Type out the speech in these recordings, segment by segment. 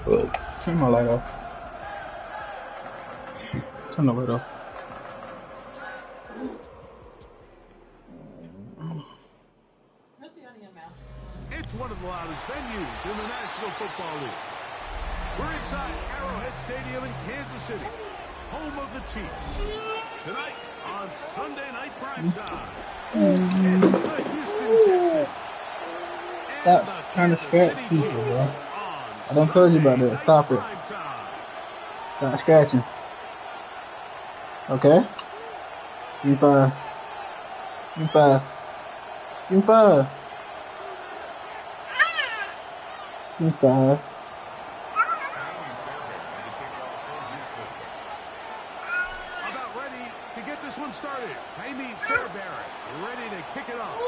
Oh, turn my light off. Turn the light off. It's one of the loudest venues in the National Football League. We're inside Arrowhead Stadium in Kansas City, home of the Chiefs. Tonight on Sunday Night Primetime, it's the Houston Texans. Stop trying to scratch people, bro. I don't tell you about that. Stop it. Stop scratching. Okay? Give me 5. Give me 5. Give me 5. Give me 5. About ready to get this one started. Amy Fairbairn ready to kick it off.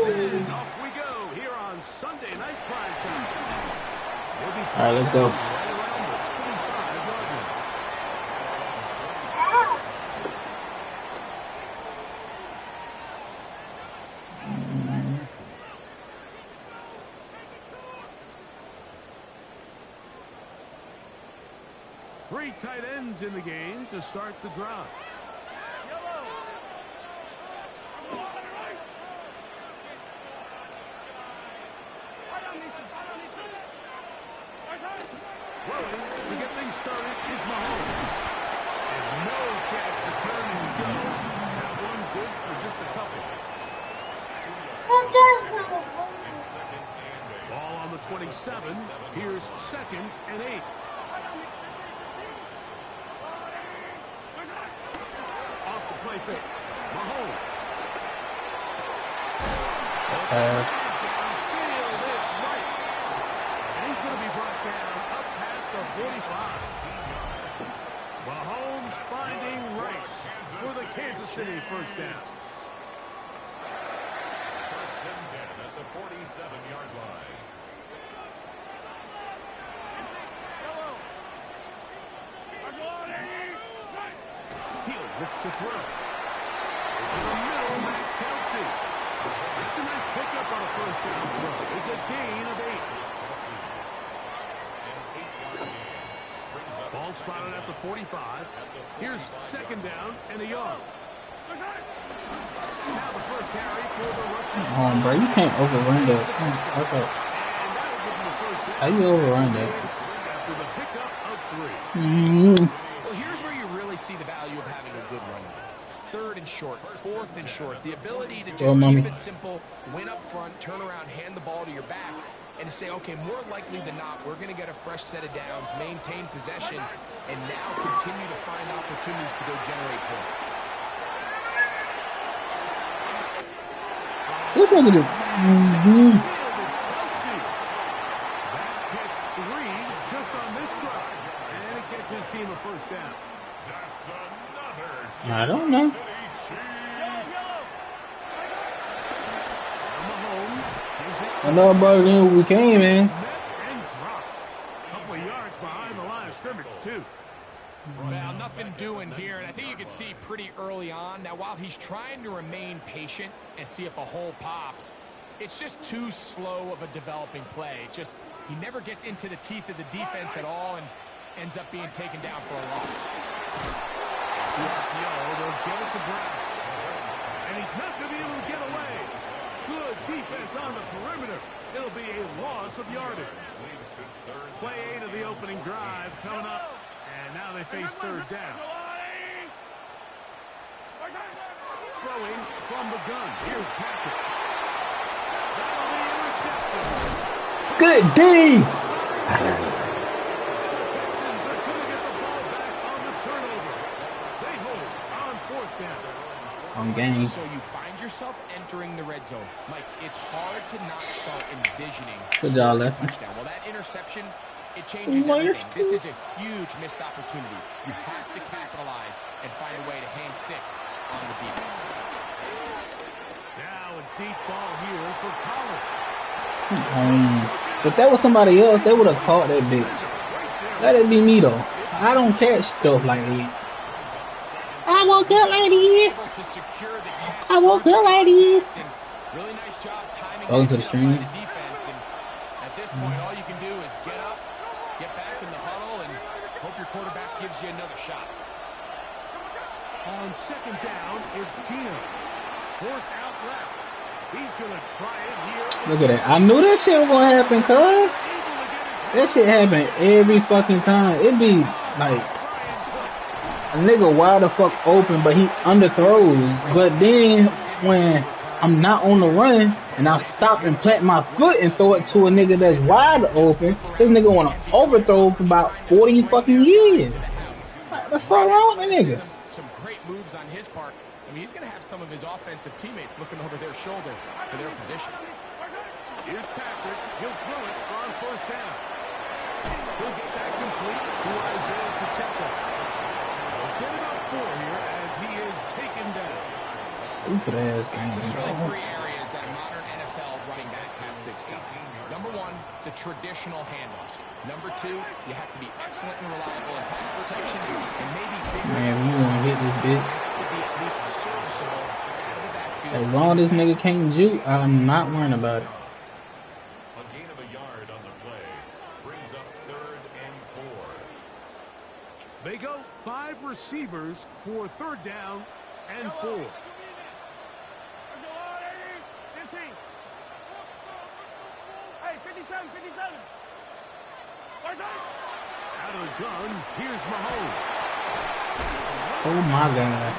And off we go here on Sunday Night Primetime. All right, let's go. Three tight ends in the game to start the drive. Throwing to get things started is Mahomes. And no chance to turn and go. That one's good for just a couple. Ball on the 27. Here's 2nd and 8. Off the play fake. Mahomes. He's going to be brought down up past the 45. Mahomes finding Rice for the Kansas City first down. First and 10 at the 47-yard line. He'll look to throw. To the middle, Max Kelsey. That's a nice pickup on a first down throw. It's a gain of 8. Ball spotted at the 45. Here's 2nd down and a yard. Now the first carry for the rookie. Bro, you can't overrun that. Okay. How you overrun that? After the pickup of 3. Well, here's where you really see the value of having a good run. 3rd and short, 4th and short. The ability to just keep it simple, win up front, turn around, hand the ball to your back, and to say, okay, more likely than not, we're going to get a fresh set of downs, maintain possession, and now continue to find opportunities to go generate points. This nigga just... That's catch 3 just on this drive. And it gets his team a first down. That's another I don't know. I know about it when we came in. And drop. A couple of yards behind the line of scrimmage, too. Well, nothing doing here, and I think you can see pretty early on. Now, while he's trying to remain patient and see if a hole pops, it's just too slow of a developing play. He never gets into the teeth of the defense at all and ends up being taken down for a loss. They'll give it to Brown. And he's not going to be able to get away. Good defense on the perimeter. It'll be a loss of yardage. Play 8 of the opening drive coming up. And now they face 3rd down. Throwing from the gun. Here's Patrick. That'll be intercepted. Good D! The Texans are going to get the ball back on the turnover. They hold on 4th down. On game. So you find yourself entering the red zone. Mike, it's hard to not start envisioning Good job, a Lefty. touchdown. Well, that interception it changes everything. This is a huge missed opportunity. You have to capitalize and find a way to hang 6 on the defense. Now a deep ball here for Collins. If that was somebody else, they would have caught that bitch. Let it be me though. I don't catch stuff like that. I woke up like this. I woke up like this. Really nice job timing. Welcome to the stream. The defense, and at this point, all you can do is get up, get back in the huddle, and hope your quarterback gives you another shot. On second down is Gino. Forced out left. He's gonna try it here. Look at that. I knew that shit was gonna happen, cuz. That shit happen every fucking time. It be like a nigga wide the fuck open, but he underthrows. But then when I'm not on the run and I stop and plant my foot and throw it to a nigga that's wide open, this nigga wanna overthrow for about 40 fucking years. What the fuck wrong with the nigga? Some great moves on his part. I mean, he's gonna have some of his offensive teammates looking over their shoulder for their position. Here's Patrick. He'll throw it on first down. He'll get that complete to Isaiah Pacheco. We'll get it up 4 here as he is taken down. Stupid ass game. So there's really 3 areas that a modern NFL running back has to excel. Number 1, the traditional handoffs. Number 2, you have to be excellent and reliable in pass protection, and maybe bigger. Man, we wanna hit this bitch. To be at least serviceable out of the backfield. As long as this nigga can't juke, I'm not worrying about it. A gain of a yard on the play brings up 3rd and 4. They go 5 receivers for 3rd down and 4. Hey, 57, 57. Out of the gun, here's Mahomes. Oh my god.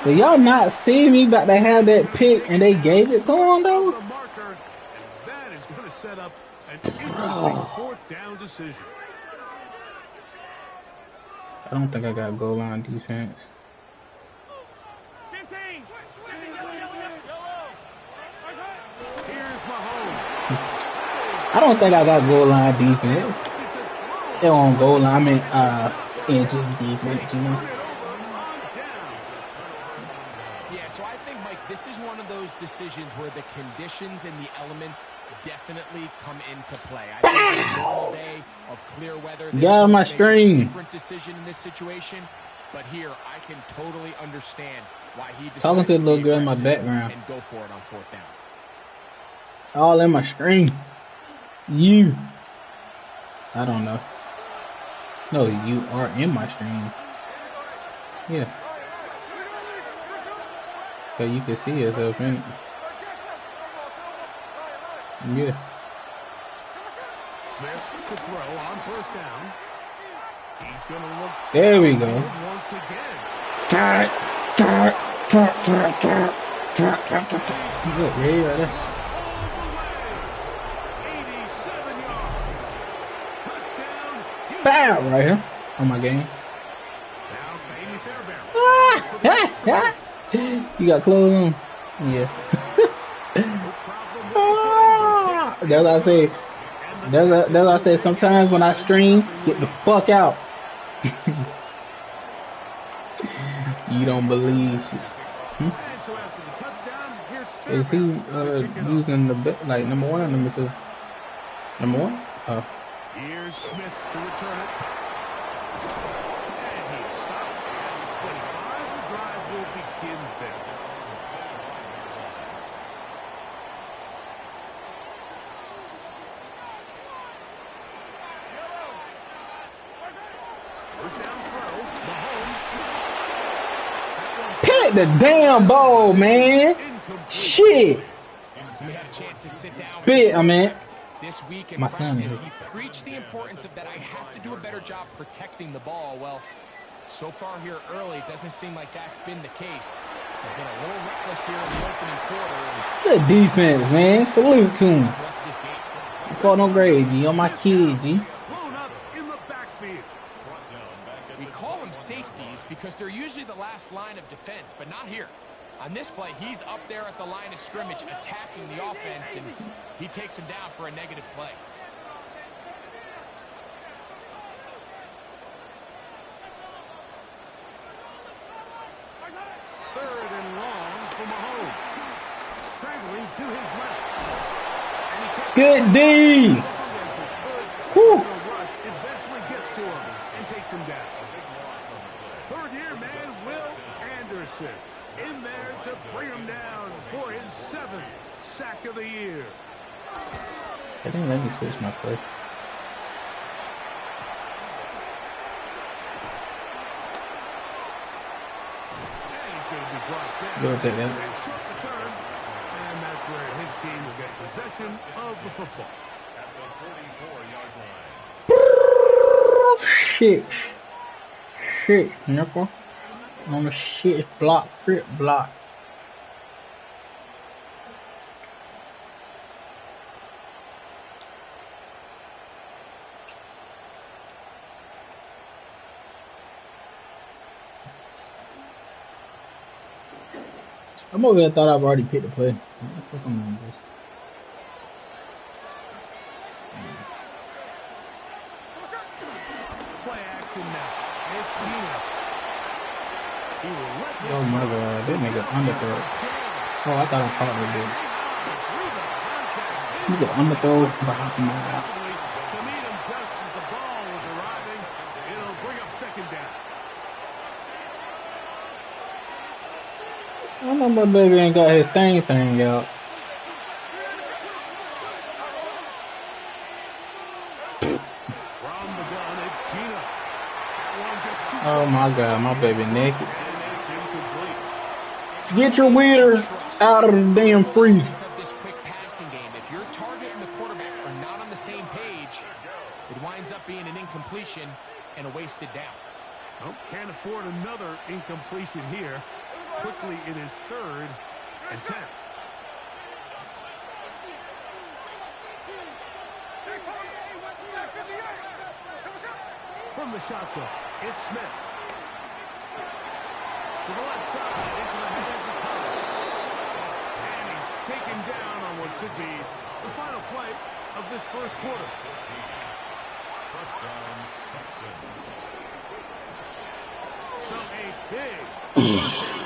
So y'all not see me about to have that pick and they gave it to him though? The marker, and that is going to set up an interesting 4th down decision. I don't think I got goal line defense. 15. Here's Mahomes. I don't think I got goal line defense. They on goal line, I mean, inches defense, you know. Yeah, so I think, Mike, this is one of those decisions where the conditions and the elements definitely come into play. I think on a normal day of clear weather, this Got my makes string. a different decision in this situation. But here, I can totally understand why he decided Talking to the little be girl in my aggressive background. and go for it on 4th down. All in my screen. You. I don't know. No, you are in my stream. Yeah. So you can see yourself in it. Yeah. Smith to throw on 1st down. He's going to look. There we go. Once again. Look, yeah, right there. 87 yards. Touchdown. Bow right here on my game. Now Bailey Fairbairn. You got clothes on? Yeah. That's what I say. That's what I say. Sometimes when I stream, get the fuck out. You don't believe shit. And so after the touchdown, here's Is he Fairbairn. using the like number 1 or number 2? Number 1? Oh. Here's Smith to return it. And he's stopped at the 25. The drive will begin there. First down throw. Mahomes. Pick the damn ball, man. Shit. We had a chance to sit down. Spit, I mean. This week in My son practice, is. he preached the importance of that I have to do a better job protecting the ball. Well, so far here early, it doesn't seem like that's been the case. They've been a little reckless here in the opening quarter. Good defense, man. Salute to him. The rest of this game. Fuck no grade, G. On my kid, G. Blown up in the backfield. We call them safeties because they're usually the last line of defense, but not here. On this play, he's up there at the line of scrimmage attacking the offense, and he takes him down for a negative play. to his left. And he can't Good D. Whew. rush eventually gets to him and takes him down. Third year man, Will Anderson, in there to bring him down for his 7th sack of the year. I didn't let me switch my play. Go take that. Short return, and that's where his team will get possession of the football. At the 44-yard line. Shit. Shit, nipple. On the shit block, crit block. I'm over here, thought I've already picked the play. What the fuck am I doing this? Play action now. It's Gino. He will let this Oh my god, that nigga underthrow. Oh, I thought I caught that dude. Nigga underthrow behind my god. to meet him just as the ball was arriving. It'll bring up second down. I know my baby ain't got his thing out. From the gun, it's Gino. That one just too Oh my god, my baby naked. and it's incomplete. Get your weeder out of the damn freezer. Of this quick passing game, if your target and the quarterback are not on the same page, it winds up being an incompletion and a wasted down. Nope, can't afford another incompletion here. Quickly, it is 3rd and 10. From the shotgun, it's Smith. To the left side, into the hands of Collins. And he's taken down on what should be the final play of this first quarter. Touchdown, Texans. So a big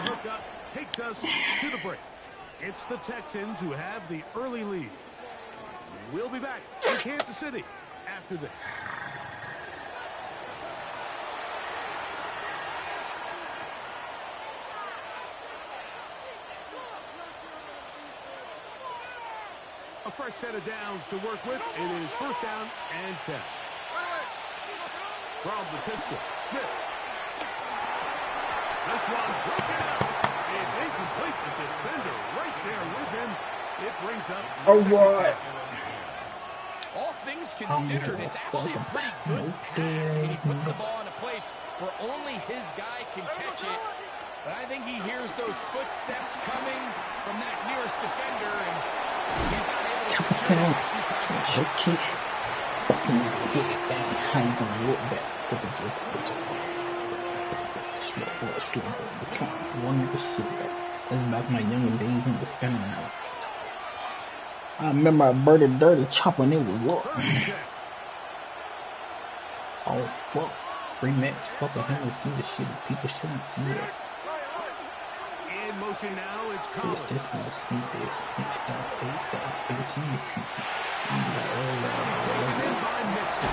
hookup takes us to the break. It's the Texans who have the early lead. We'll be back in Kansas City after this. A fresh set of downs to work with. It is 1st down and 10. From the pistol, Smith. This one broken out. It's incomplete. The defender right there with him. It brings up. Alright. All things considered, it's actually a pretty good pass. I mean, he puts the ball in a place where only his guy can catch it. But I think he hears those footsteps coming from that nearest defender, and he's not able to secure it. Okay. How you gonna look back? One nigga shit that's back my younger days in the spinning now. I remember I birded dirty chop when it was what? Oh fuck. Free match. Fuck with him to see the shit. People shouldn't see it. In motion now, it's Collins. It's just no sneak this. It's that fake that bitch in the teeth. Taken in by Mixon.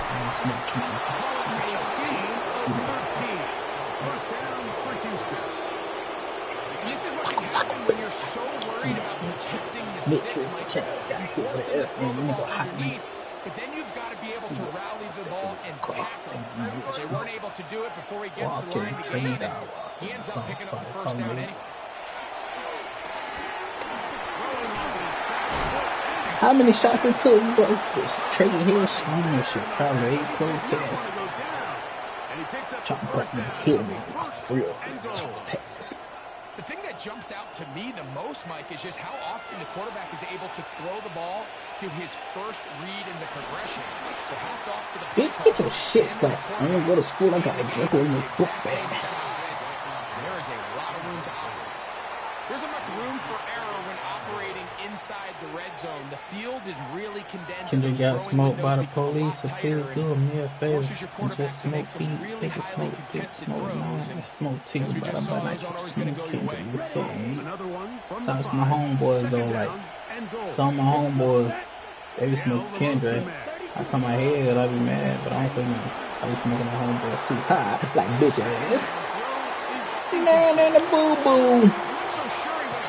First down for Houston. This is what can happen when you're so worried about protecting the sticks, Mike. You force them to throw the ball underneath, but then you've got to be able to rally the ball and tackle. They weren't able to do it before he gets to the line to gain, and he ends up picking up the first down anyway. How many shots it took? Trading Hill Swimmer shit. Probably 8 points gas. Chop busting hit me. For real. Texas. The thing that jumps out to me the most, Mike, is just how often the quarterback is able to throw the ball to his first read in the progression. So hats off to the bitch, get your shit spot. I don't go to school. I got a Draco in your foot bag. There is a lot of room to operate. There's not much room for error when operating inside the red zone. The field is really condensed. Can you got smoked by the police? So please do me a favor. And just smoke feet. Take a smoke dick, smoke nine, smoke team. But I'm not smoke king. It's so neat. Besides my homeboys though, like and goal. Some of my homeboys, they be smoking Now the Kendra. motion man. I tell my head, I be mad, but I don't say nothing. I be smoking my homeboys too high, like bitch ass. Man in the boo boo.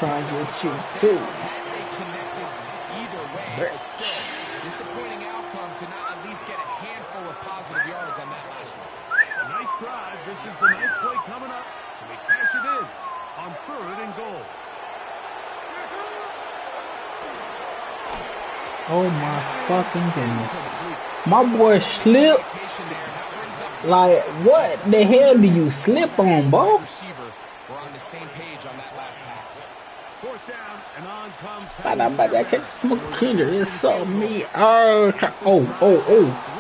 Trying to get you too. They connected either way, but still, disappointing outcome to not at least get a handful of positive yards on that last one. A nice drive. This is the ninth play coming up. And they cash it in on 3rd and goal. Oh my fucking goodness. My boy slipped. Like, what the hell do you slip on, bro? We're on the same page on that last pass. 4th down, and on comes. I can't smoke Kendra. It's so me. Oh.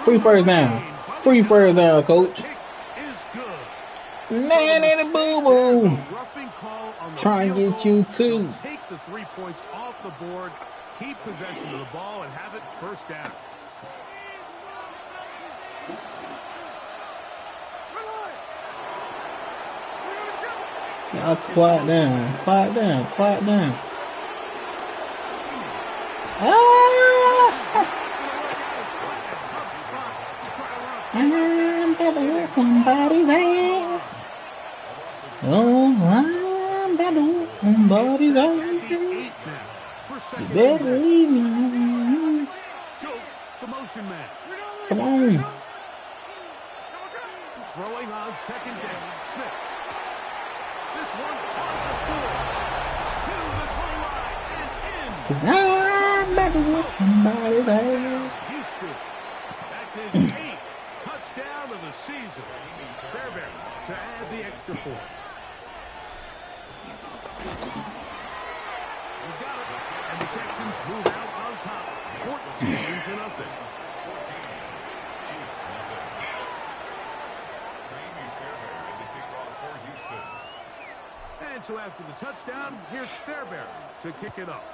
Free first down. Free first down, coach. Kick is good. Man in the boo boo. Roughing call on the Try and field get you goal. too. They'll take the 3 points off the board, keep possession of the ball, and have it 1st down. Y'all quiet down. Quiet down. Quiet down. I'm better with somebody's ass. Oh, I'm better with somebody's ass. You better leave me. Chokes the motion man. Come on. Throwing on 2nd down. Smith. This one on the 4. To the goal line and in. 'Cause I'm better with somebody's ass. Houston. That's his 8th touchdown of the season. Fairbairn to add the extra point. He's got it. And the Texans move out on top. 14-0. And so after the touchdown, here's Fairbairn to kick it off.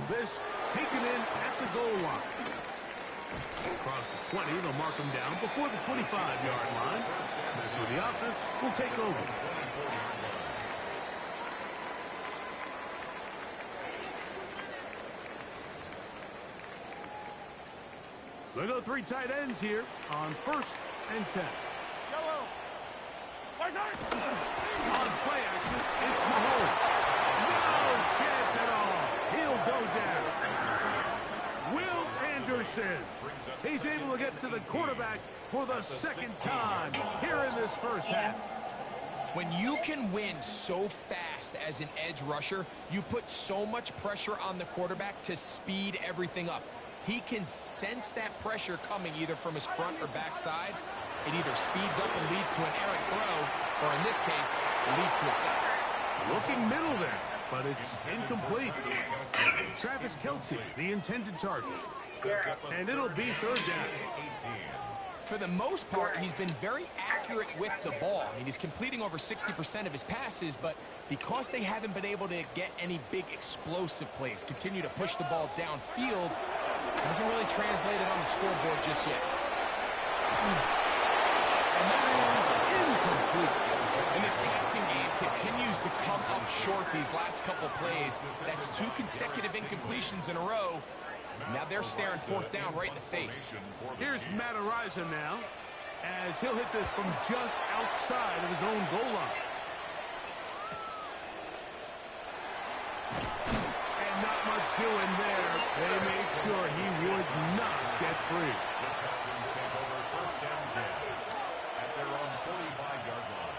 This taken in at the goal line. Across the 20, they'll mark him down before the 25-yard line. That's where the offense will take over. They go 3 tight ends here on 1st and 10. On play action, it's Mahomes. No chance at all. He'll go down. Will Anderson. He's able to get to the quarterback for the 2nd time here in this 1st half. When you can win so fast as an edge rusher, you put so much pressure on the quarterback to speed everything up. He can sense that pressure coming either from his front or back side. It either speeds up and leads to an errant throw, or in this case, it leads to a sack. Looking middle there, but it's incomplete. Travis Kelce, the intended target. And it'll be 3rd down. For the most part, he's been very accurate with the ball. I mean, he's completing over 60% of his passes, but because they haven't been able to get any big explosive plays, continue to push the ball downfield, hasn't really translated on the scoreboard just yet. And that is incomplete. And this passing game continues to come up short these last couple plays. That's 2 consecutive incompletions in a row. Now they're staring 4th down right in the face. Here's Matt Araiza now, as he'll hit this from just outside of his own goal line. And not much doing there. They made sure he would not get free. The Texans take over 1st and 10 at their own 45-yard line.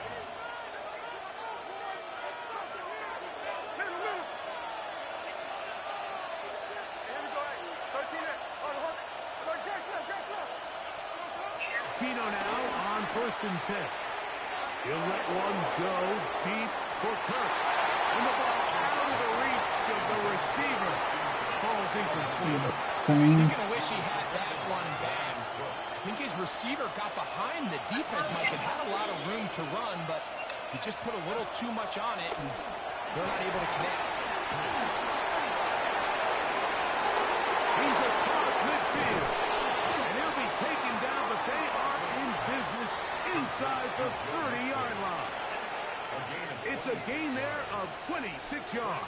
Gino now on 1st and 10. He'll let one go deep for Kirk. And the ball out of the reach of the receiver. Falls incomplete. He's going to wish he had that one bad. I think his receiver got behind the defense. Mike had a lot of room to run, but he just put a little too much on it, and they're not able to connect. He's across midfield. And he'll be taken down, but they are in business inside the 30-yard line. It's a gain there of 26 yards.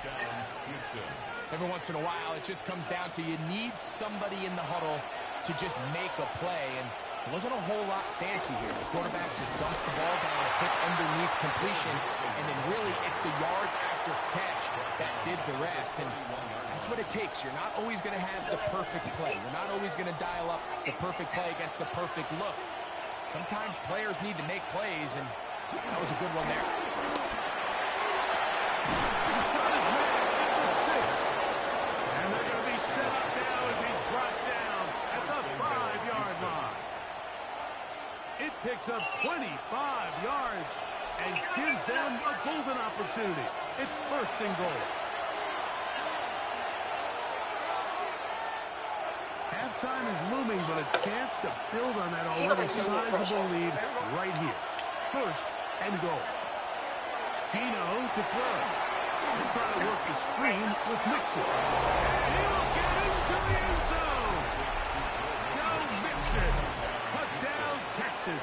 Every once in a while, it just comes down to you need somebody in the huddle to just make a play, and it wasn't a whole lot fancy here. The quarterback just dumps the ball down, a quick underneath completion, and then really it's the yards after catch that did the rest, and that's what it takes. You're not always going to have the perfect play. You're not always going to dial up the perfect play against the perfect look. Sometimes players need to make plays, and that was a good one there. It picks up 25 yards and gives them a golden opportunity. It's first and goal. Halftime is looming, but a chance to build on that already sizable lead right here. First and goal. Gino to throw. He'll try to work the screen with Mixon. And he'll get into the end zone. Go Mixon. Touchdown, Texans.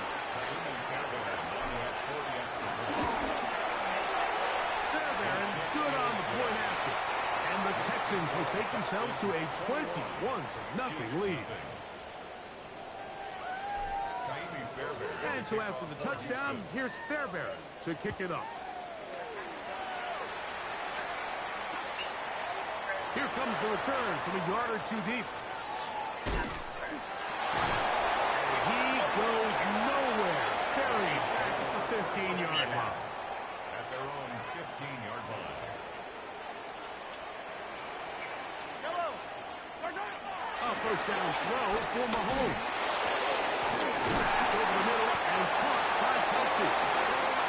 Fairbairn good on the point after. And the Texans will take themselves to a 21-0 lead. And so after the touchdown, here's Fairbairn to kick it up. Here comes the return from a yard or two deep. Goes nowhere. Buried at the 15-yard line. At their own 15-yard line. A first down throw for Mahomes. That's over the middle and caught by Kelsey.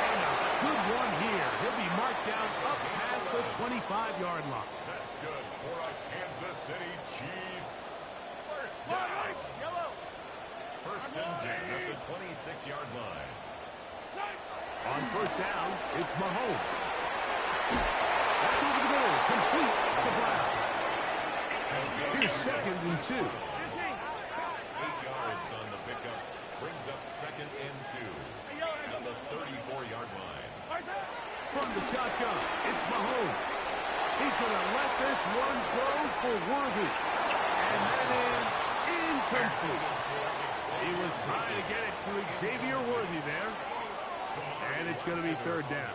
And a good one here. He'll be marked down up past the 25-yard line. That's good for a Kansas City Chiefs. First down. First and 10 at the 26-yard line. On first down, it's Mahomes. That's over the middle, complete to Brown. Here's second and 2. 8 yards on the pickup. Brings up second and 2 at the 34-yard line. From the shotgun, it's Mahomes. He's going to let this one go for Worthy. And that is incomplete. He was trying to get it to Xavier Worthy there. And it's going to be third down.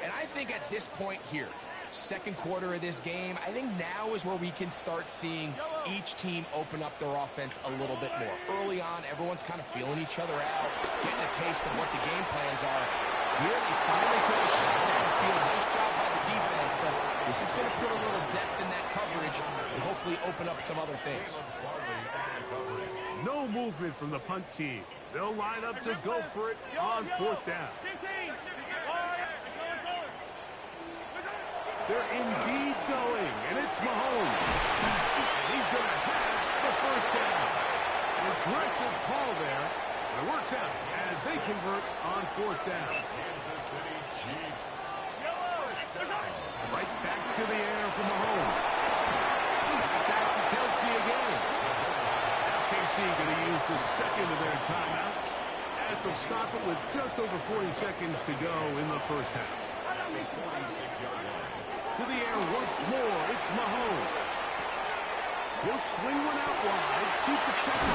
And I think at this point here, second quarter of this game, I think now is where we can start seeing each team open up their offense a little bit more. Early on, everyone's kind of feeling each other out, getting a taste of what the game plans are. Here, they finally took a shot downfield. Nice job by the defense, but this is going to put a little depth in that coverage and hopefully open up some other things. No movement from the punt team. They'll line up to go for it on fourth down. They're indeed going, and it's Mahomes. And he's going to have the first down. An aggressive call there. It works out as they convert on fourth down. Kansas City Chiefs. Right back to the air for Mahomes. Back to Kelsey again. KC going to use the second of their timeouts as they'll stop it with just over 40 seconds to go in the first half. 46-yard line. To the air once more, it's Mahomes. He'll swing one out wide to Pacheco.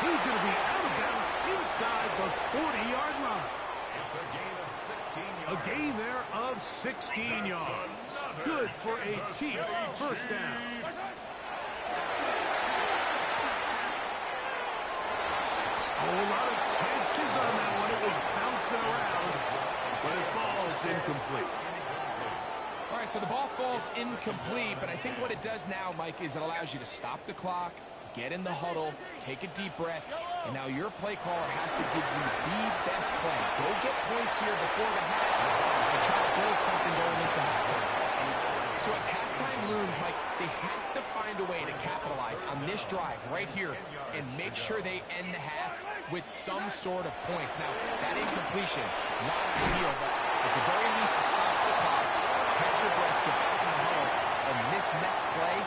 He's going to be out of bounds inside the 40-yard line. It's a gain of 16 yards. A gain there of 16 yards. Good for a Chiefs first down. A whole lot of chances on that one. It was bouncing around, but it falls incomplete. All right, so the ball falls incomplete, but I think what it does now, Mike, is it allows you to stop the clock, get in the huddle, take a deep breath, and now your play caller has to give you the best play. Go get points here before the half and try to build something going into halftime. So as halftime looms, Mike, they have to find a way to capitalize on this drive right here and make sure they end the half with some sort of points. Now, that incompletion, not ideal, but at the very least it stops the clock. Catch your breath, get back in the huddle, and this next play,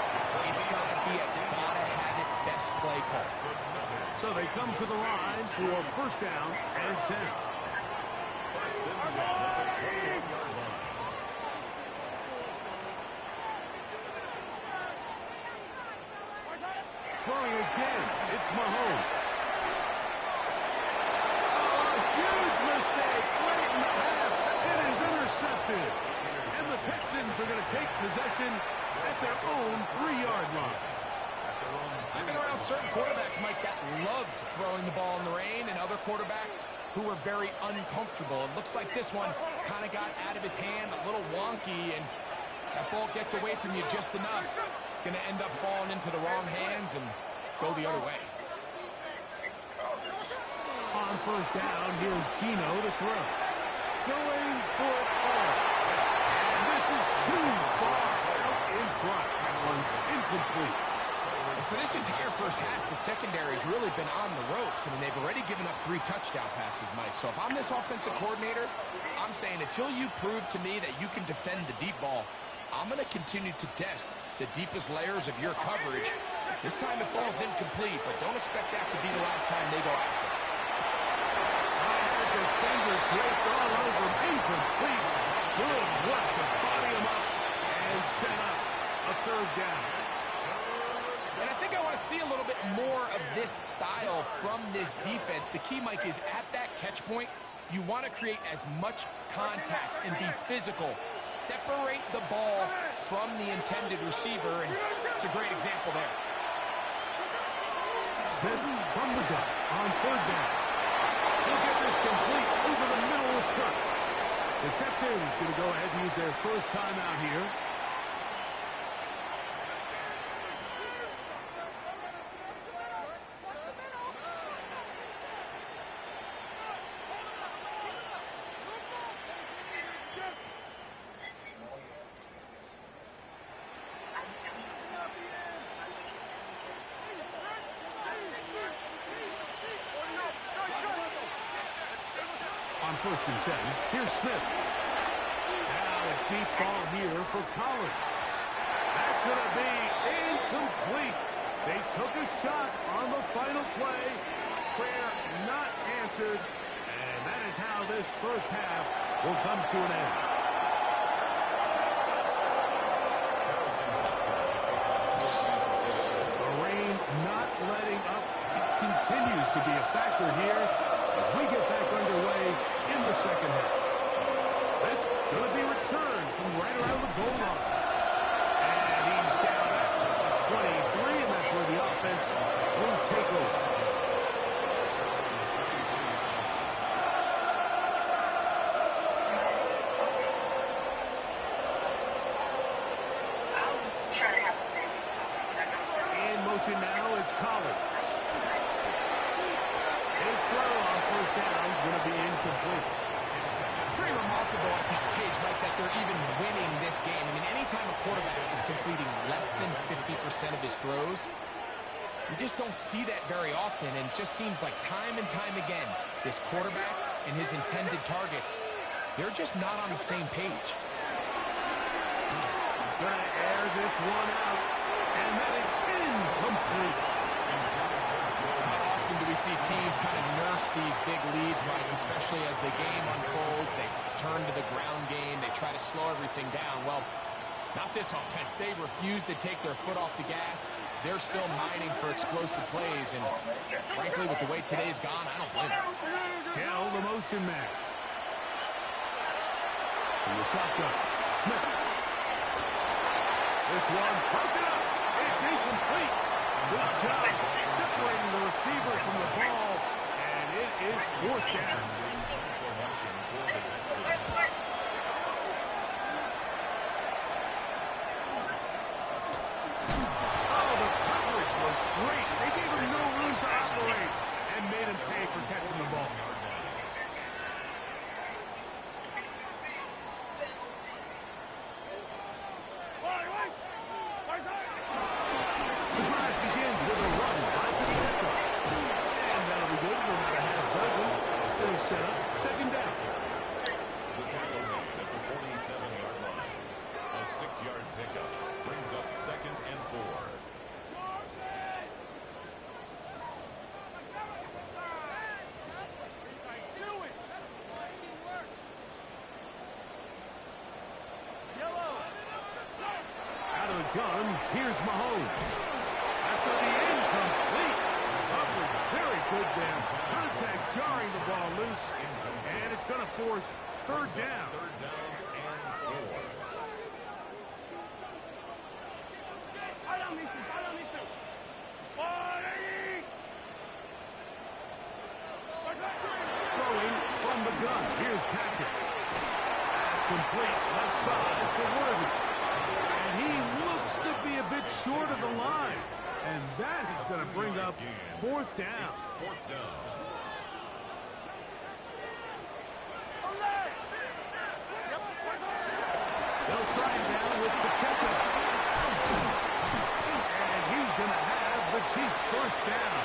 it's got to be a gotta-have-it best play call. So they come to the line for first down and 10. and 10 at the 21-yard line. Throwing again, it's Mahomes. Oh, a huge mistake late in the half. It is intercepted. And the Texans are going to take possession at their own 3-yard line. I've been around certain quarterbacks, Mike, that loved throwing the ball in the rain, and other quarterbacks who were very uncomfortable. It looks like this one kind of got out of his hand, a little wonky, and that ball gets away from you just enough. It's going to end up falling into the wrong hands and go the other way. On first down, here's Gino to throw. Going for it all. And this is too far out in front. That one's incomplete. And for this entire first half, the secondary's really been on the ropes. I mean, they've already given up 3 touchdown passes, Mike. So if I'm this offensive coordinator, I'm saying until you prove to me that you can defend the deep ball, I'm going to continue to test the deepest layers of your coverage. This time it falls incomplete, but don't expect that to be the last time they go after it. The defender draped all over him. Incomplete. Good work to body him up and set up a 3rd down. And I think I want to see a little bit more of this style from this defense. The key, Mike, is at that catch point, you want to create as much contact and be physical. Separate the ball from the intended receiver, and it's a great example there. Smith from the gun on 3rd down. He'll get this complete over the middle of Kirk. The Texans going to go ahead and use their first timeout here. On 1st and 10, here's Smith. Now a deep ball here for Collins. That's going to be incomplete. They took a shot on the final play. Prayer not answered. And that is how this first half will come to an end. The rain not letting up. It continues to be a factor here as we get back underway in the second half. This going to be returned from right around the goal line. And he's down at 23, and that's where the offense will take over. In motion now, it's Collins. His throw on first down is going to be incomplete. It's pretty remarkable at this stage, Mike, that they're even winning this game. I mean, anytime a quarterback is completing less than 50% of his throws, you just don't see that very often, and it just seems like time and time again, this quarterback and his intended targets, they're just not on the same page. He's going to air this one out, and that is incomplete. How often do we see teams kind of nurse these big leads, Mike, especially as the game unfolds? They turn to the ground game. They try to slow everything down. Well, not this offense. They refuse to take their foot off the gas. They're still mining for explosive plays, and frankly, with the way today's gone, I don't blame them. Dell, the motion man. From the shotgun, Smith. This one broken up. It's incomplete. Good job separating the receiver from the ball, and it is 4th down. Oh, the coverage was great. They gave him no room to operate and made him pay for catching the ball. The drive begins with a run by Pacheco. And that'll be good for about a half dozen. They'll set up. Here's Mahomes. That's going to be incomplete. Covered very good there. Contact jarring the ball loose. And it's going to force third down. Third down and 4. Throwing from the gun. Here's Patrick. That's complete. Left side for Worthy. And he looks to be a bit short of the line. And that is going to bring up fourth down. Fourth down. They'll try him down with Pacheco. And he's going to have the Chiefs first down.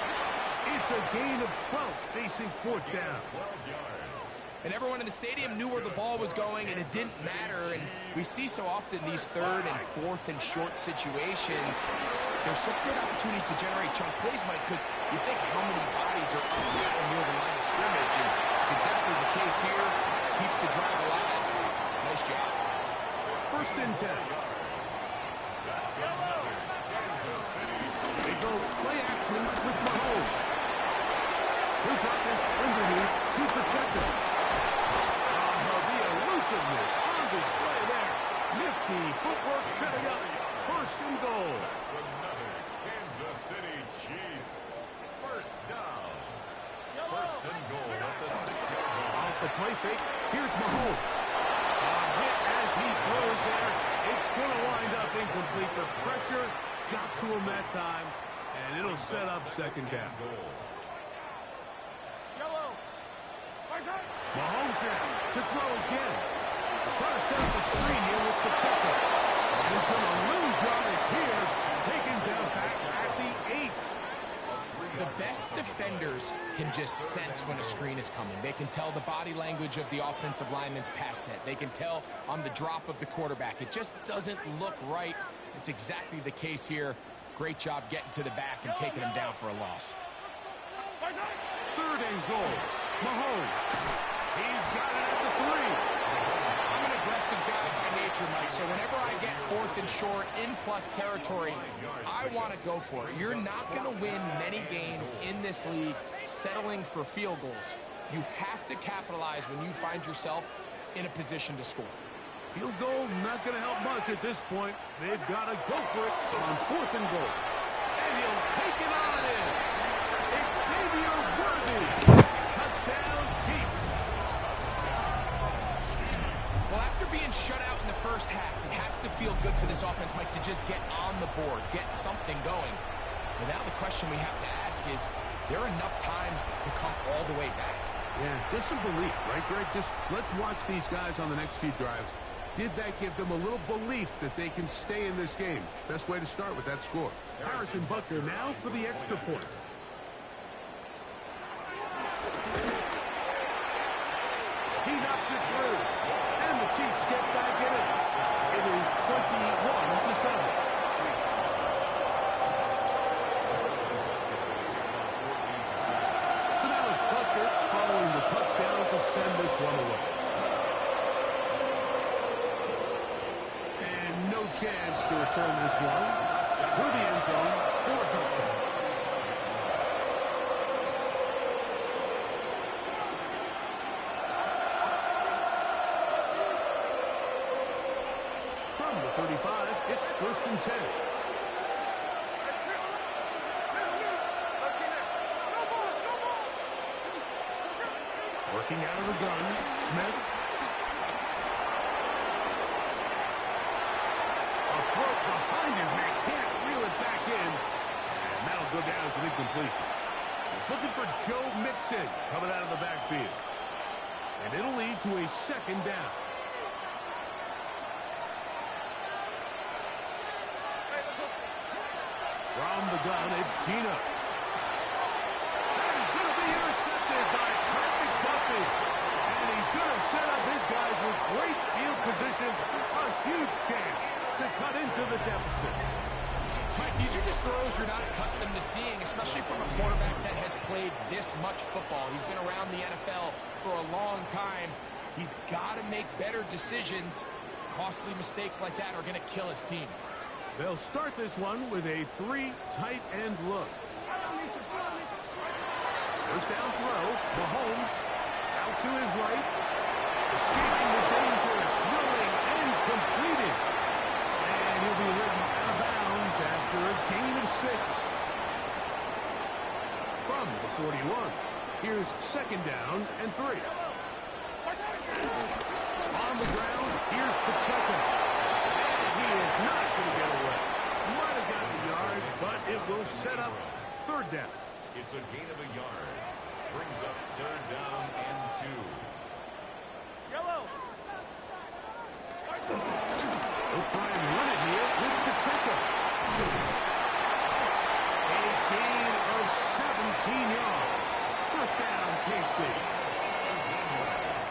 It's a gain of 12 facing fourth down. 12 yards. And everyone in the stadium knew where the ball was going, and it didn't matter. And we see so often these third and fourth and short situations. There's such good opportunities to generate chunk plays, Mike, because you think how many bodies are up there or near the line of scrimmage. And it's exactly the case here. Keeps the drive alive. Nice job. First and 10. They go play action with Mahomes. He'll drop this underneath to Pacheco. The elusiveness on display there. Nifty footwork setting up. First and goal. That's another Kansas City Chiefs. First down. First and goal at the 6-yard line. Off the play fake. Here's Mahomes. Hit as he throws there. It's going to wind up incomplete. The pressure got to him that time, and it'll set up second down. Mahomes now to throw again. Trying to set up the screen here with Pacheco. And he's going to lose yardage here. Taken down back at the 8. The best defenders can just sense when a screen is coming. They can tell the body language of the offensive lineman's pass set. They can tell on the drop of the quarterback. It just doesn't look right. It's exactly the case here. Great job getting to the back and taking him down for a loss. Third and goal. Mahomes. He's got it at the 3. I'm an aggressive guy by nature, Mike, so whenever I get fourth and short in plus territory, I want to go for it. You're not going to win many games in this league settling for field goals. You have to capitalize when you find yourself in a position to score. Field goal not going to help much at this point. They've got to go for it on fourth and goal. And he'll take it on in. Xavier Worthy. Touchdown, Chiefs. Well, after being shut out in the first half, it has to feel good for this offense, Mike, to just get on the board, get something going. But now the question we have to ask is there enough time to come all the way back? Yeah, just some belief, right, Greg? Just let's watch these guys on the next few drives. Did that give them a little belief that they can stay in this game? Best way to start with that score. Harrison Butker now for the extra point. He knocks it through. And the Chiefs get back in it. It is 21-7. So now it's Butker following the touchdown to send this one away. And no chance to return this one through the end zone for a touchdown. From the 35, it's first and 10. Working out of the gun, Smith. A throw behind his man, can't reel it back in. And that'll go down as an incompletion. He's looking for Joe Mixon coming out of the backfield. And it'll lead to a second down. From the gun, it's Gino. That is going to be intercepted by Traffic Duffy. And he's going to set up his guys with great field position. A huge chance to cut into the deficit. Mike, these are just throws you're not accustomed to seeing, especially from a quarterback that has played this much football. He's been around the NFL for a long time. He's got to make better decisions. Costly mistakes like that are going to kill his team. They'll start this one with a 3 tight end look. First down throw. Mahomes out to his right. Escaping the danger. Throwing and completed. And he'll be ridden out of bounds after a gain of 6. From the 41. Here's second down and 3. On the ground, here's Pacheco. And he is not going to get away. Might have got the yard, but it will set up third down. It's a gain of a yard. Brings up third down and 2. Yellow. They'll try and run it here with Pacheco. A gain of 17 yards. First down, KC.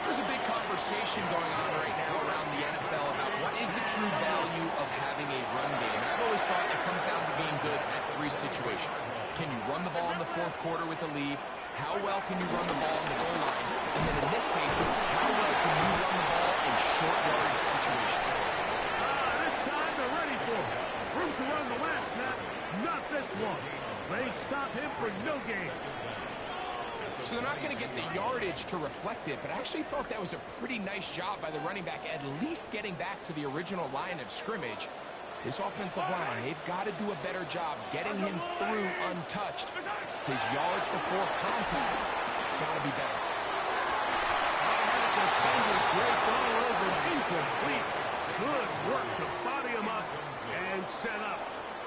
There's a big conversation going on right now around the NFL about what is the true value of having a run game. I've always thought it comes down to being good at 3 situations. Can you run the ball in the fourth quarter with a lead? How well can you run the ball in the goal line? And then in this case, how well can you run the ball in short yardage situations? This time they're ready for him. Room to run the last snap. Not this one. They stop him for no gain. So they're not going to get the yardage to reflect it, but I actually thought that was a pretty nice job by the running back, at least getting back to the original line of scrimmage. This offensive line, they've got to do a better job getting him through untouched. His yards before contact got to be better. Defender draped all over him. Incomplete. Good work to body him up and set up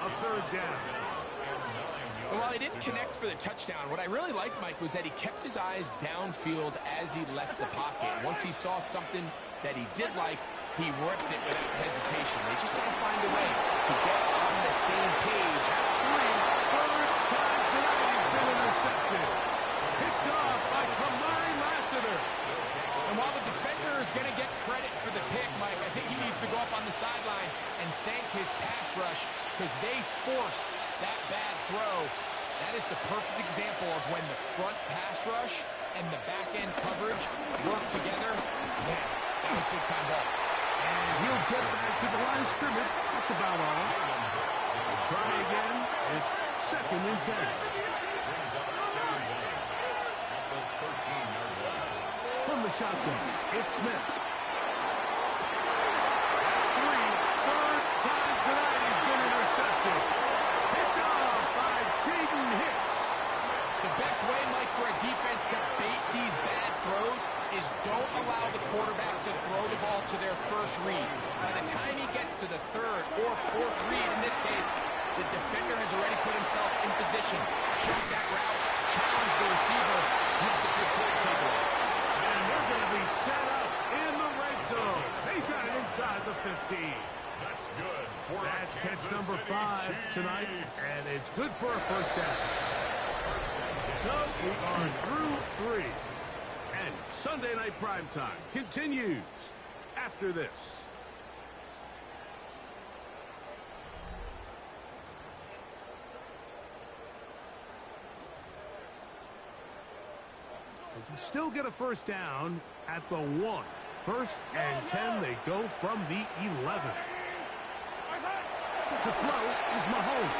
a third down. Well, while he didn't connect for the touchdown, what I really liked, Mike, was that he kept his eyes downfield as he left the pocket. Once he saw something that he did like, he ripped it without hesitation. They just got to find a way to get on the same page. Third time tonight he's been intercepted. Picked off by Kamari Lassiter. And while the defender is going to get credit for the pick, Mike, I think he needs to go up on the sideline and thank his pass rush because they forced that bad throw. That is the perfect example of when the front pass rush and the back-end coverage work together. Man, that was big-time ball. And he'll get back to the line of scrimmage. That's about all. Try again. It's second and 10. From the shotgun, it's Smith. Third time tonight he's been intercepted. Picked off by Jaden Hicks. The best way, Mike, for a defense to bait these bad throws is don't allow the quarterback to throw the ball to their first read. By the time he gets to the third or fourth read, in this case, the defender has already put himself in position. Check that route, challenge the receiver, and that's a good takeaway. And they're going to be set up in the red zone. They've got it inside the 15. That's good. That's catch number 5 tonight, and it's good for a first down. So we are through 3. And Sunday Night Primetime continues after this. They can still get a first down at the 1. First and 10, they go from the 11. To throw is Mahomes.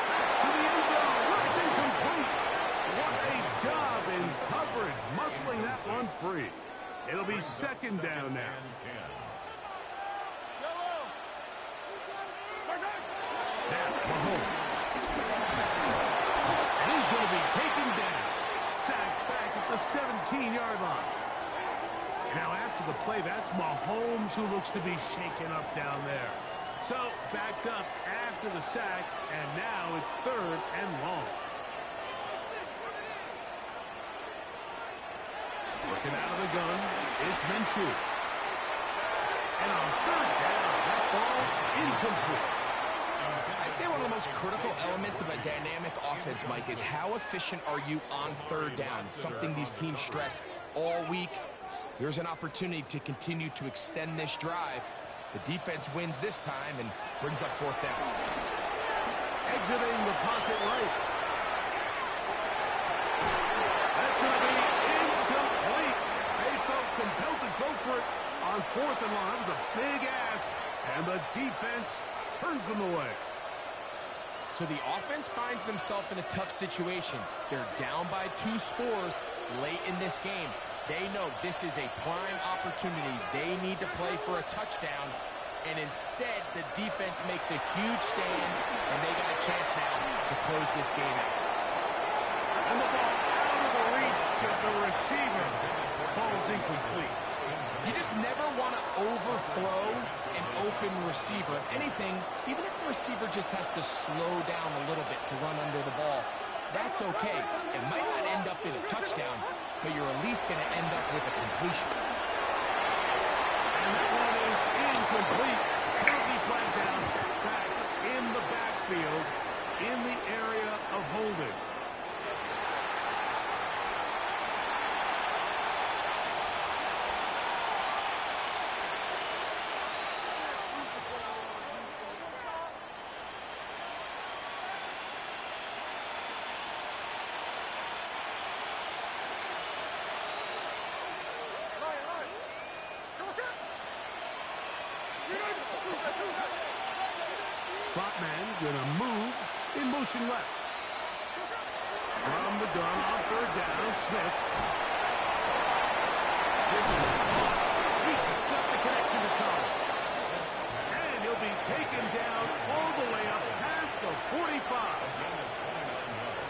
That's to the end zone. It's incomplete. What a job in coverage, muscling that one free. It'll be second down now. Now, Mahomes. And he's going to be taken down. Sacked back at the 17-yard line. Now, after the play, that's Mahomes who looks to be shaken up down there. So, backed up after the sack, and now it's third and long. Working out of the gun, it's Minshew. And on third down, that ball incomplete. I'd say one of the most critical elements of a dynamic offense, Mike, is how efficient are you on third down? It's something these teams stress all week. Here's an opportunity to continue to extend this drive. The defense wins this time and brings up fourth down. Exiting the pocket right. That's going to be incomplete. They felt compelled to go for it on fourth and long. That was a big ask. And the So the offense finds themselves in a tough situation. They're down by 2 scores late in this game. They know this is a prime opportunity. They need to play for a touchdown. And instead, the defense makes a huge stand, and they got a chance now to close this game out. And the ball out of the reach of the receiver. Ball's incomplete. You just never want to overthrow an open receiver. If anything, even if the receiver just has to slow down a little bit to run under the ball, that's okay. It might not end up in a touchdown, but you're at least going to end up with a completion. And that one is incomplete. Penalty flag down, back in the backfield, in the area of holding. Slot man gonna move in motion left. From the gun on 3rd down, Smith. This is he's got the connection to come. And he'll be taken down all the way up past the 45.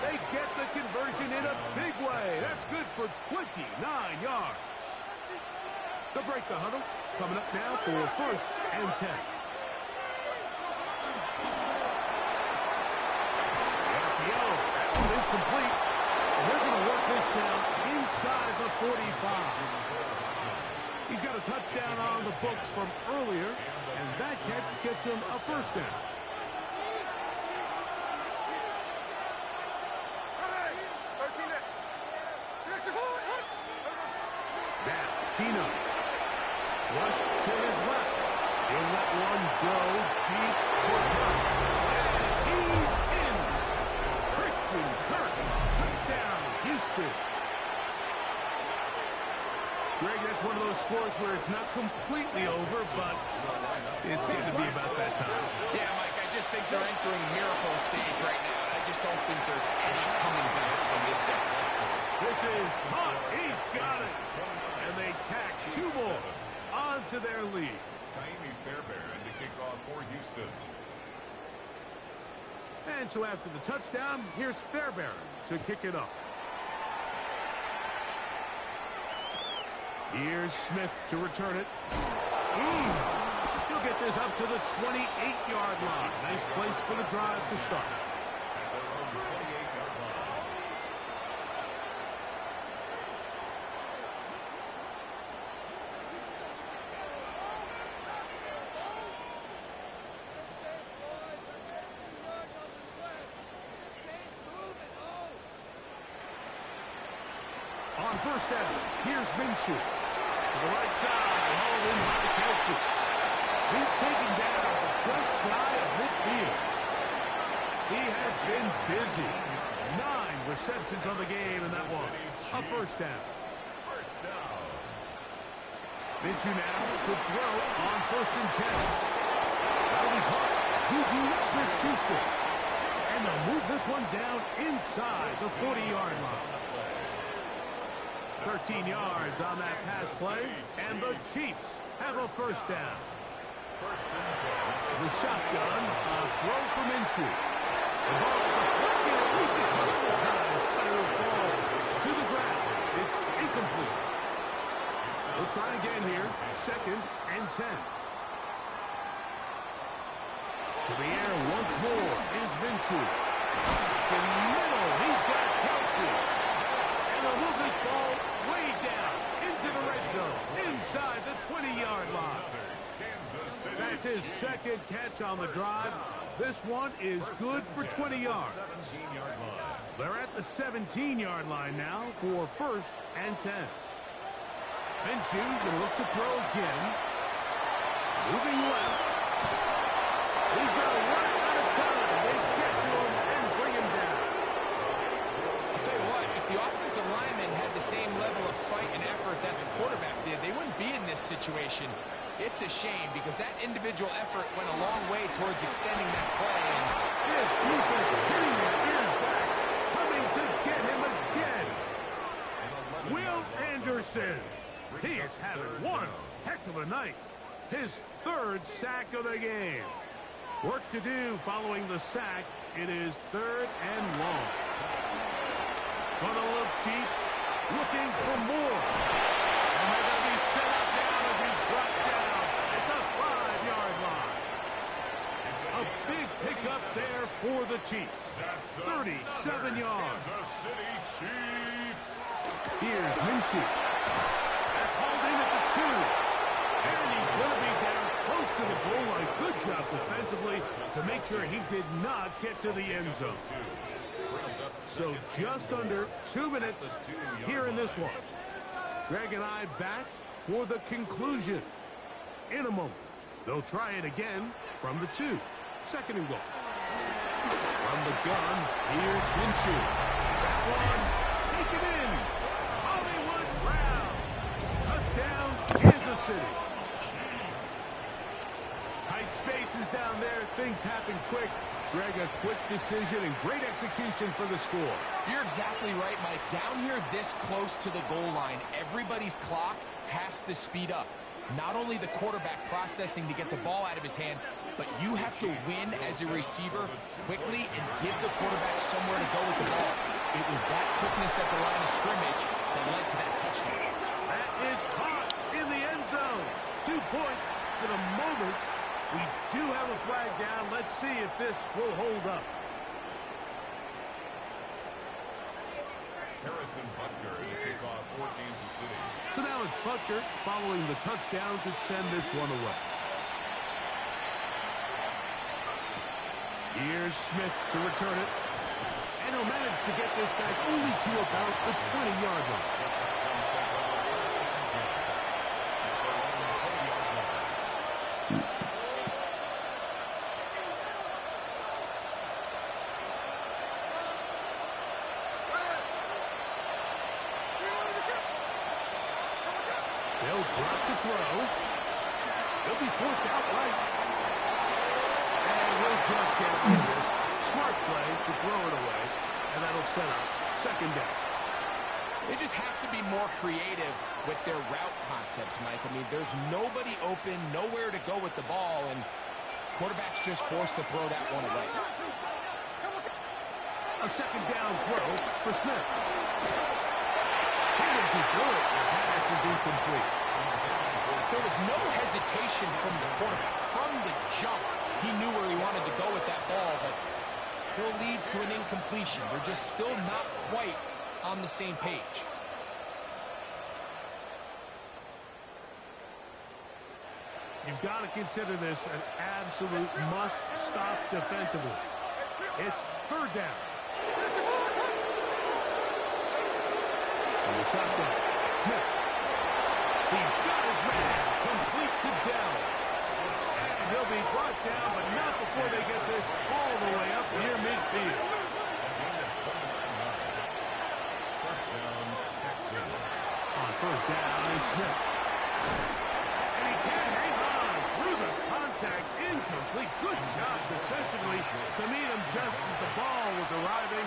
They get the conversion in a big way. That's good for 29 yards. They'll break the huddle. Coming up now for 1st and 10. Is complete. They're going to work this down inside the 45. He's got a touchdown on the books from earlier, and that catch gets him a 1st down. Now, Gino. Rush to his left. He'll let one go deep for him. And he's in. Kirk, touchdown, Houston. Greg, that's one of those scores where it's not completely over, but it's going to be about that time. Yeah, Mike, I just think they're entering miracle stage right now. I just don't think there's any coming back from this deficit. This is Hunt. He's got it. And they tack 2 more onto their lead. Fairbairn to kick off for Houston. And so after the touchdown, here's Fairbairn to kick it up. Here's Smith to return it. He'll get this up to the 28-yard line. Nice place for the drive to start. On 1st down, here's Minshew. To the right side, hauled in by Kelsey. He's taken down just shy of midfield. He has been busy. 9 receptions on the game in that one. A 1st down. Minshew now to throw on 1st and 10. That'll be caught. Juju Smith-Schuster. And they'll move this one down inside the 40-yard line. 13 yards on that pass play, and the Chiefs have a 1st down. The shotgun, a throw from Minshew. The ball deflected at least a couple of times, but it will fall to the ground. It's incomplete. We'll try again here. 2nd and 10. To the air once more is Minshew. In the middle, he's got Kelsey. And they'll move this ball way down into the red zone, inside the 20-yard line. That's his 2nd catch on the drive. This one is good for 20 yards. They're at the 17-yard line now for 1st and 10. Minshew going to look to throw again. Moving left. He's going to run out of time. They get to him and bring him down. I'll tell you what, if the offensive lineman had the same level of fight and effort that the quarterback did, they wouldn't be in this situation. It's a shame because that individual effort went a long way towards extending that play. And his defense hitting that ears back, coming to get him again. Will Anderson. He is having one heck of a night. His third sack of the game. Work to do following the sack. It is 3rd and long. Gonna look deep, looking for more. And they're going to be set up now as he's brought down at the 5-yard line. A big pickup there for the Chiefs. 37 yards. Kansas City Chiefs. Here's Minshew. That's hauled in at the 2. And he's going to be down close to the goal line. Good job defensively to make sure he did not get to the end zone. So just under 2 minutes here in this one. Greg and I back for the conclusion. In a moment, they'll try it again from the 2. 2nd and goal. From the gun, here's Minshew. That one, taken in. Hollywood Brown. Touchdown, Kansas City. Tight spaces down there. Things happen quick. Greg, a quick decision and great execution for the score. You're exactly right, Mike. Down here this close to the goal line, everybody's clock has to speed up. Not only the quarterback processing to get the ball out of his hand, but you have to win as a receiver quickly and give the quarterback somewhere to go with the ball. It was that quickness at the line of scrimmage that led to that touchdown. That is caught in the end zone. 2 points for the moment. We do have a flag down. Let's see if this will hold up. Harrison Butker to kick off for Kansas City. So now it's Butker following the touchdown to send this one away. Here's Smith to return it. And he'll manage to get this back only to about the 20-yard line. They'll drop to throw. He'll be forced outright. And we'll just get through this. Smart play to throw it away. And that'll set up 2nd down. They just have to be more creative with their route concepts, Mike. I mean, there's nobody open, nowhere to go with the ball, and quarterback's just forced to throw that one away. A 2nd down throw for Smith. He doesn't throw it. The pass is incomplete. There was no hesitation from the quarterback. From the jump, he knew where he wanted to go with that ball, but still leads to an incompletion. They're just still not quite on the same page. You've got to consider this an absolute must-stop defensively. It's 3rd down. And the shotgun. Smith. He's got his man. Complete to down. And he'll be brought down, but not before they get this all the way up near midfield. On 1st down is Smith. And he can't hang on through the contact. Incomplete. Good job defensively to meet him just as the ball was arriving.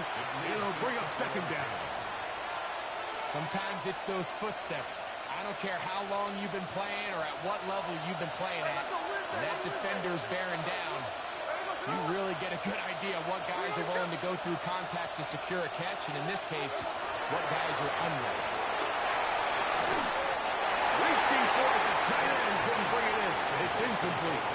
It'll bring up 2nd down. Sometimes it's those footsteps. I don't care how long you've been playing or at what level you've been playing at. When that defender's bearing down, you really get a good idea of what guys are willing to go through contact to secure a catch, and in this case, what guys are unwilling. Reaching for it, the tight end couldn't bring it in. It's incomplete.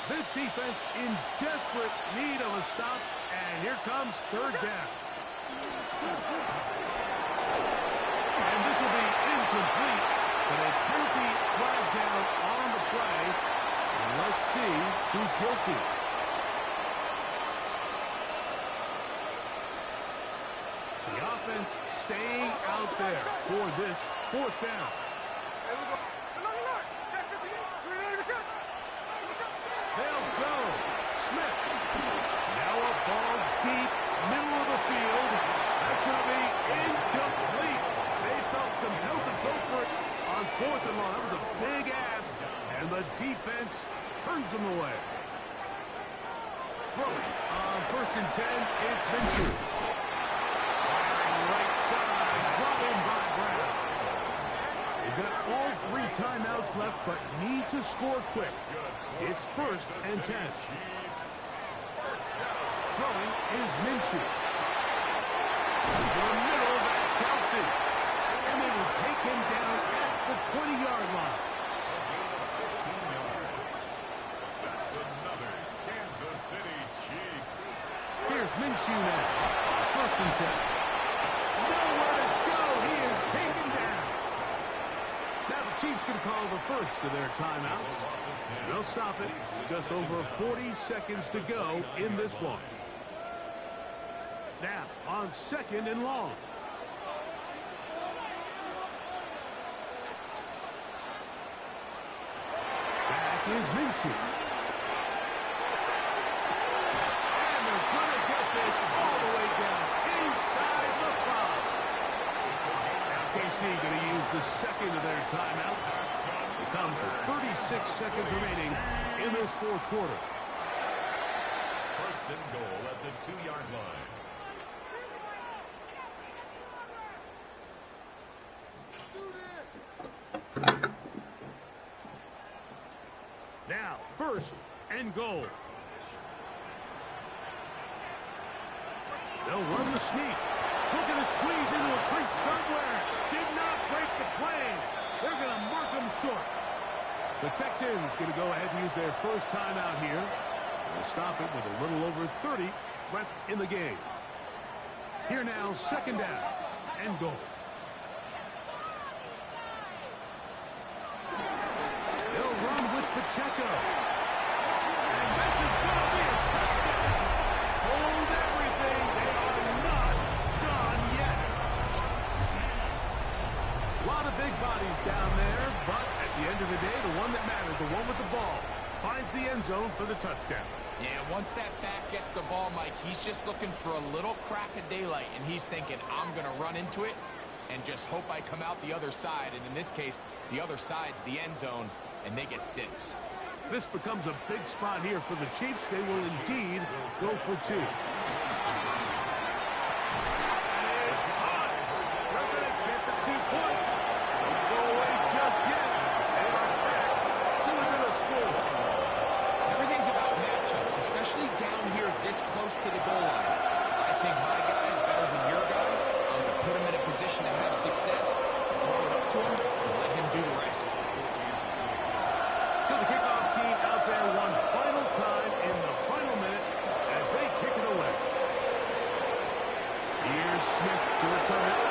This defense in desperate need of a stop, and here comes 3rd down. And this will be incomplete, but a penalty flag down on the play. And let's see who's guilty. The offense staying out there for this 4th down. They'll go. Smith. Now a ball deep, middle of the 4th and long. That was a big ask, and the defense turns them away. Throwing on 1st and 10, it's Minshew. Firing right side, brought in by Brown. They've got all 3 timeouts left, but need to score quick. It's 1st and 10. Throwing is Minshew. Over the middle, that's Kelsey. And they will take him down at the 20-yard line. 15 yards. That's another Kansas City Chiefs. Here's Minshew now. 1st and 10. Nowhere to go. He is taken down. Now the Chiefs can call the first of their timeouts. They'll stop it. Just over 40 seconds to go in this one. Now on 2nd and long. Back is Minshew. And they're going to get this all the way down inside the 5. Now KC going to use the 2nd of their timeouts. It comes with 36 seconds remaining in this 4th quarter. 1st and goal at the 2-yard line. Now, 1st and goal. They'll run the sneak. Looking to squeeze into a crease somewhere. Did not break the plane. They're going to mark them short. The Texans going to go ahead and use their first timeout here. They'll stop it with a little over 30 left in the game. Here now, 2nd down and goal. They'll run with Pacheco. And this is going to be a touchdown. Hold everything. They are not done yet. A lot of big bodies down there, but at the end of the day, the one that mattered, the one with the ball, finds the end zone for the touchdown. Yeah, once that back gets the ball, Mike, he's just looking for a little crack of daylight, and he's thinking, I'm going to run into it and just hope I come out the other side. And in this case, the other side's the end zone, and they get 6. This becomes a big spot here for the Chiefs. They will indeed go for 2. It's hot. They're going to get the 2 points. Don't go away just yet. They are back to within a score. Everything's about matchups, especially down here this close to the goal line. I think my guy is better than your guy. I'm going to put him in a position to have success, throw it up to him, and let him do the rest. So the kickoff team out there one final time in the final minute as they kick it away. Here's Smith to return it.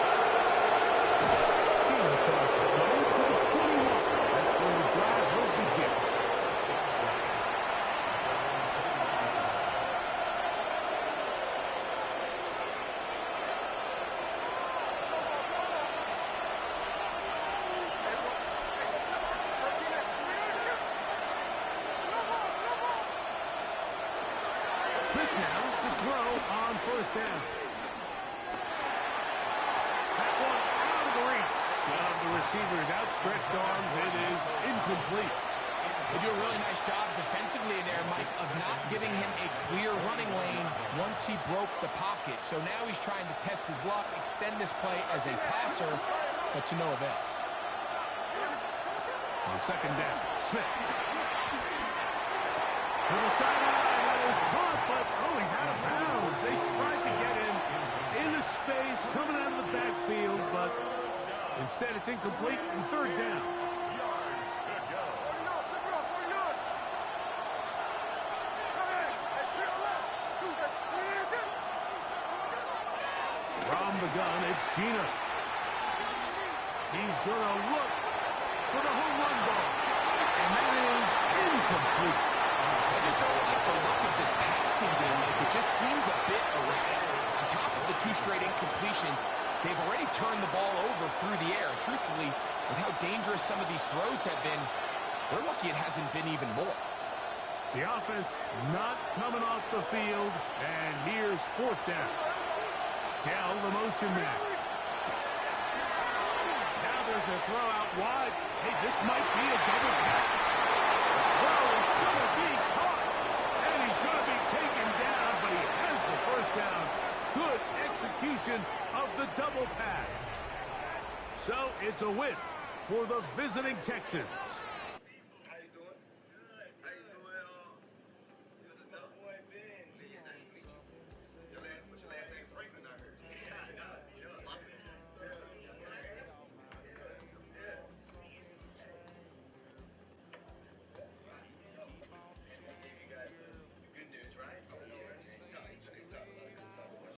He's across the 20 to the 21. That's where the drive will begin. Smith now to throw on 1st down. That one out of the reach of the receiver's outstretched arms. It is incomplete. They do a really nice job defensively there, Mike, of not giving him a clear running lane once he broke the pocket. So now he's trying to test his luck, extend this play as a passer, but to no avail. On 2nd down, Smith. To the sideline. That is caught, but he's out of bounds. They tried to get him into space, coming out of the backfield, but instead it's incomplete and 3rd down. Yards to go. From the gun, it's Gina. He's going to look for the home run ball. And that is incomplete. I just don't like the look of this passing game. Like, it just seems a bit erratic. On top of the 2 straight incompletions, they've already turned the ball over through the air. Truthfully, with how dangerous some of these throws have been, they're lucky it hasn't been even more. The offense not coming off the field, and here's 4th down. Dell, the motion man. Now they're There's a throw out wide. Hey, this might be a double pass. Throw is going to be caught. And he's going to be taken down, but he has the first down. Good execution of the double pass. So it's a win for the visiting Texans.